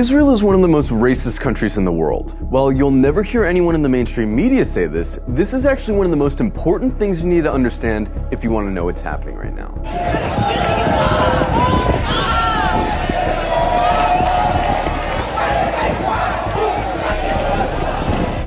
Israel is one of the most racist countries in the world. While you'll never hear anyone in the mainstream media say this, this is actually one of the most important things you need to understand if you want to know what's happening right now.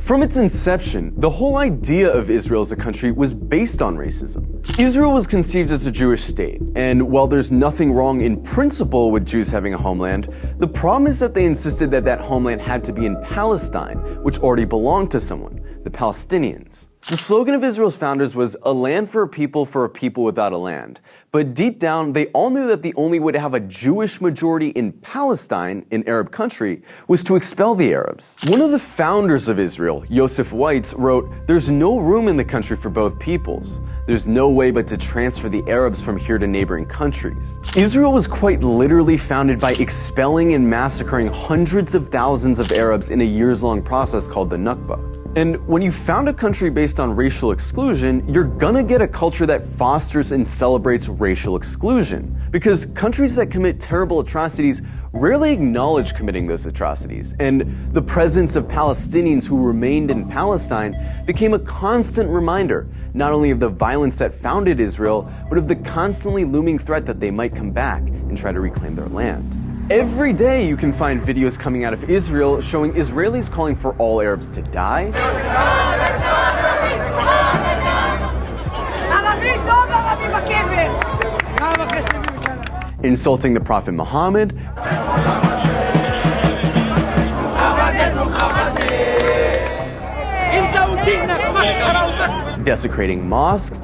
From its inception, the whole idea of Israel as a country was based on racism. Israel was conceived as a Jewish state, and while there's nothing wrong in principle with Jews having a homeland, the problem is that they insisted that that homeland had to be in Palestine, which already belonged to someone, the Palestinians. The slogan of Israel's founders was a land for a people without a land. But deep down, they all knew that the only way to have a Jewish majority in Palestine, an Arab country, was to expel the Arabs. One of the founders of Israel, Yosef Weitz, wrote, "There's no room in the country for both peoples. There's no way but to transfer the Arabs from here to neighboring countries." Israel was quite literally founded by expelling and massacring hundreds of thousands of Arabs in a years-long process called the Nakba. And when you found a country based on racial exclusion, you're gonna get a culture that fosters and celebrates racial exclusion. Because countries that commit terrible atrocities rarely acknowledge committing those atrocities. And the presence of Palestinians who remained in Palestine became a constant reminder, not only of the violence that founded Israel, but of the constantly looming threat that they might come back and try to reclaim their land. Every day you can find videos coming out of Israel showing Israelis calling for all Arabs to die, insulting the Prophet Muhammad, desecrating mosques,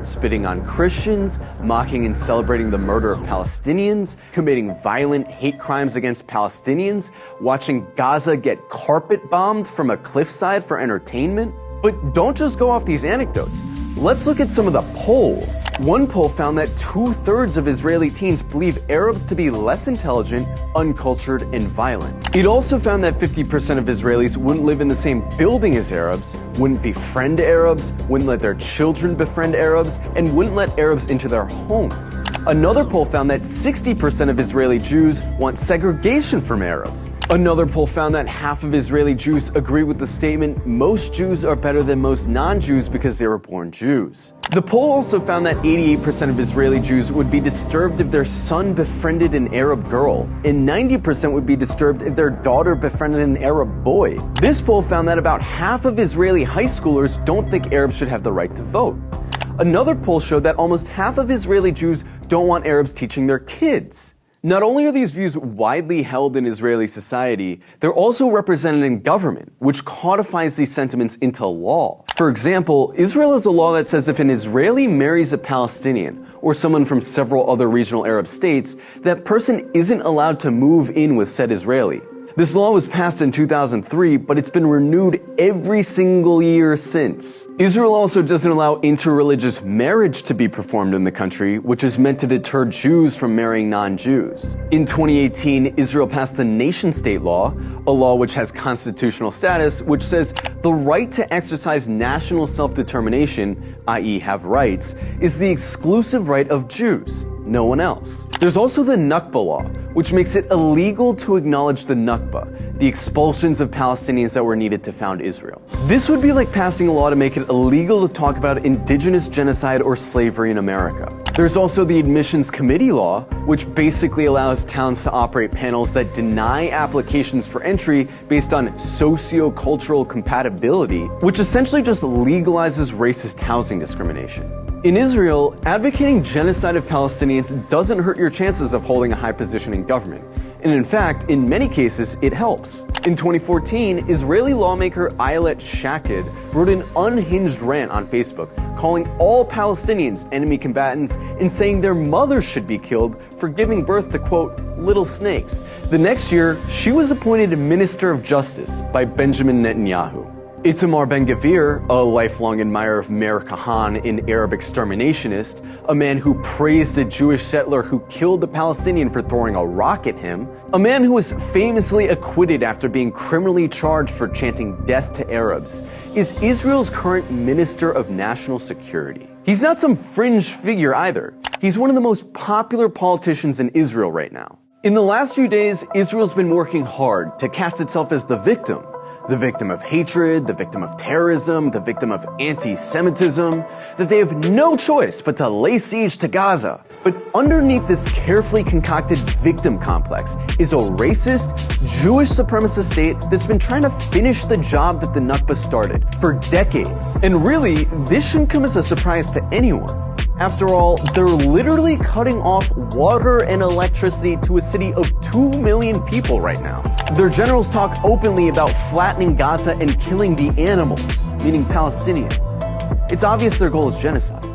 spitting on Christians, mocking and celebrating the murder of Palestinians, committing violent hate crimes against Palestinians, watching Gaza get carpet bombed from a cliffside for entertainment. But don't just go off these anecdotes. Let's look at some of the polls. One poll found that 2/3 of Israeli teens believe Arabs to be less intelligent, uncultured, and violent. It also found that 50% of Israelis wouldn't live in the same building as Arabs, wouldn't befriend Arabs, wouldn't let their children befriend Arabs, and wouldn't let Arabs into their homes. Another poll found that 60% of Israeli Jews want segregation from Arabs. Another poll found that half of Israeli Jews agree with the statement, "Most Jews are better than most non-Jews because they were born Jews." The poll also found that 88% of Israeli Jews would be disturbed if their son befriended an Arab girl, and 90% would be disturbed if their daughter befriended an Arab boy. This poll found that about half of Israeli high schoolers don't think Arabs should have the right to vote. Another poll showed that almost half of Israeli Jews don't want Arabs teaching their kids. Not only are these views widely held in Israeli society, they're also represented in government, which codifies these sentiments into law. For example, Israel has a law that says if an Israeli marries a Palestinian, or someone from several other regional Arab states, that person isn't allowed to move in with said Israeli. This law was passed in 2003, but it's been renewed every single year since. Israel also doesn't allow interreligious marriage to be performed in the country, which is meant to deter Jews from marrying non-Jews. In 2018, Israel passed the nation-state law, a law which has constitutional status, which says the right to exercise national self-determination, i.e. have rights, is the exclusive right of Jews, no one else. There's also the Nakba law, which makes it illegal to acknowledge the Nakba, the expulsions of Palestinians that were needed to found Israel. This would be like passing a law to make it illegal to talk about indigenous genocide or slavery in America. There's also the Admissions Committee law, which basically allows towns to operate panels that deny applications for entry based on socio-cultural compatibility, which essentially just legalizes racist housing discrimination. In Israel, advocating genocide of Palestinians doesn't hurt your chances of holding a high position in government. And in fact, in many cases, it helps. In 2014, Israeli lawmaker Ayelet Shaked wrote an unhinged rant on Facebook, calling all Palestinians enemy combatants and saying their mothers should be killed for giving birth to, quote, little snakes. The next year, she was appointed Minister of Justice by Benjamin Netanyahu. Itamar Ben-Gvir, a lifelong admirer of Meir Kahane, an Arab exterminationist, a man who praised a Jewish settler who killed a Palestinian for throwing a rock at him, a man who was famously acquitted after being criminally charged for chanting death to Arabs, is Israel's current Minister of National Security. He's not some fringe figure either. He's one of the most popular politicians in Israel right now. In the last few days, Israel's been working hard to cast itself as the victim of hatred, the victim of terrorism, the victim of anti-Semitism, that they have no choice but to lay siege to Gaza. But underneath this carefully concocted victim complex is a racist, Jewish supremacist state that's been trying to finish the job that the Nakba started for decades. And really, this shouldn't come as a surprise to anyone. After all, they're literally cutting off water and electricity to a city of 2 million people right now. Their generals talk openly about flattening Gaza and killing the animals, meaning Palestinians. It's obvious their goal is genocide.